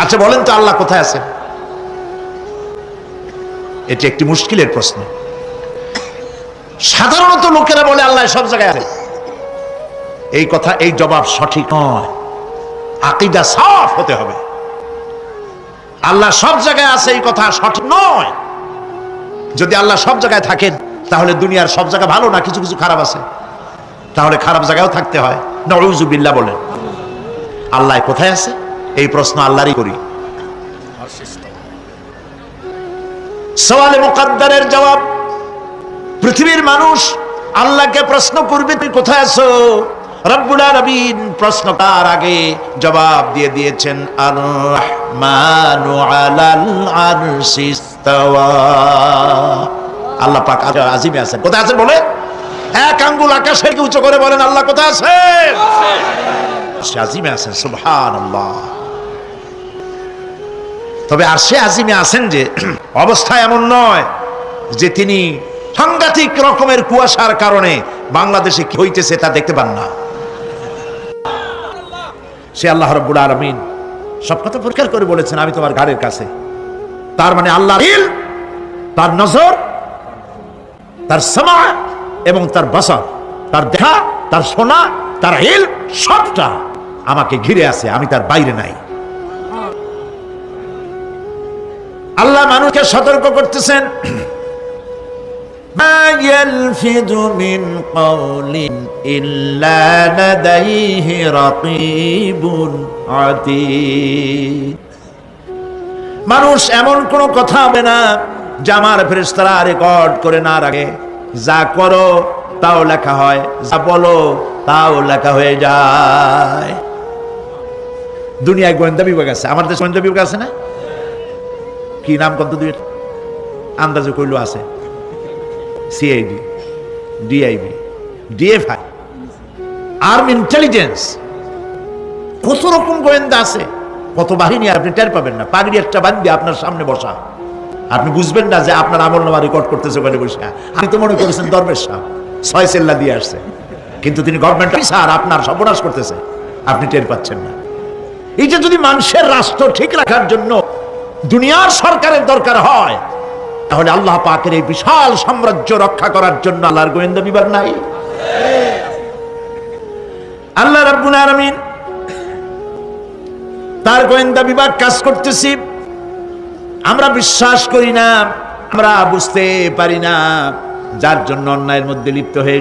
আচ্ছা বলেন তো আল্লাহ কোথায় আছেন? এটি একটি মুশকিলের প্রশ্ন। সাধারণত লোকেরা বলে আল্লাহ সব জায়গায় আছে। এই কথা, এই জবাব সঠিক নয়। আকীদা সাফ হতে হবে। আল্লাহ সব জায়গায় আছে এই কথা সঠিক নয়। যদি আল্লাহ সব জায়গায় থাকেন তাহলে দুনিয়ার সব জায়গা ভালো না, কিছু কিছু খারাপ আছে। তাহলে খারাপ জায়গায়ও থাকতে হয়। নাউযুবিল্লাহ বলেন। আল্লাহ কোথায় আছে এই প্রশ্ন আল্লাহরই করি। সওয়ালে মুকদ্দারের জবাব, পৃথিবীর মানুষ আল্লাহকে প্রশ্ন করবে তুই কোথায় আছো। রব্বুল আলামিন প্রশ্নটার আগে জবাব দিয়ে দিয়েছেন, আর রহমানু আলাল আরশি ইস্তাওয়া। আল্লাহ পাক আজিমে আছেন। কোথায় আছেন বলে? এক আঙ্গুল আকাশের দিকে উঁচু করে বলেন আল্লাহ কোথায় আছেন? আজিমে আছেন। সুবহানাল্লাহ। তবে আরশে আজিমে আছেন যে অবস্থা এমন নয় যে তিনি সাংঘাতিক রকমের কুয়াশার কারণে বাংলাদেশে কি হইতেছে তা দেখতে পান না। সে আল্লাহ রাব্বুল আলামিন সব কথা পরিষ্কার করে বলেছেন, আমি তোমার ঘাড়ের কাছে। তার মানে আল্লাহর ইলম, তার নজর, তার সামা এবং তার বসর, তার দেখা, তার শোনা, তার ইলম সবটা আমাকে ঘিরে আছে, আমি তার বাইরে নাই। আল্লাহ মানুষকে সতর্ক করতেছেন, মা ইয়ালফিযু মিন কাওলিন ইল্লা লাদাইহি রাকীবুন আতীদ। মানুষ এমন কোন কথা হবে না যা আমার ফেরেশতারা রেকর্ড করে না রাখে। যা করো তাও লেখা হয়, যা বলো তাও লেখা হয়ে যায়। দুনিয়ায় গোয়েন্দা বিভাগ আছে, আমাদের দেশে গোয়েন্দা বিভাগ আছে না? কি নাম কত দুই আন্দাজে কইলো আছে? CID, DIB, DFI, army intelligence, কত রকম গোয়েন্দা আছে, কত বাহিনী আপনি টের পাবেন না। পাগড়ি একটা বান্ধি আপনার সামনে বসা, আপনি বুঝবেন না যে আপনার আমলনামা রেকর্ড করতেছে ওখানে বসে। আপনি তো মনে করেছেন দরবেশ সাহেব 6 সেল্লা দিয়ে আসছে, কিন্তু তিনি গভর্নমেন্ট অফিসার, আপনার সর্বনাশ করতেছে, আপনি টের পাচ্ছেন না। এই যে যদি মানুষের রাষ্ট্র ঠিক রাখার জন্য দুনিয়ার সরকারের দরকার হয়, তাহলে আল্লাহ পাকের এই বিশাল সাম্রাজ্য রক্ষা করার জন্য আল্লাহর গোয়েন্দা বিভাগ নাই? আল্লাহ রাব্বুল আলামিন তার গোয়েন্দা বিভাগ কাজ করতেছি, আমরা বিশ্বাস করি না, আমরা বুঝতে পারি না, যার জন্য অন্যায়ের মধ্যে লিপ্ত হয়ে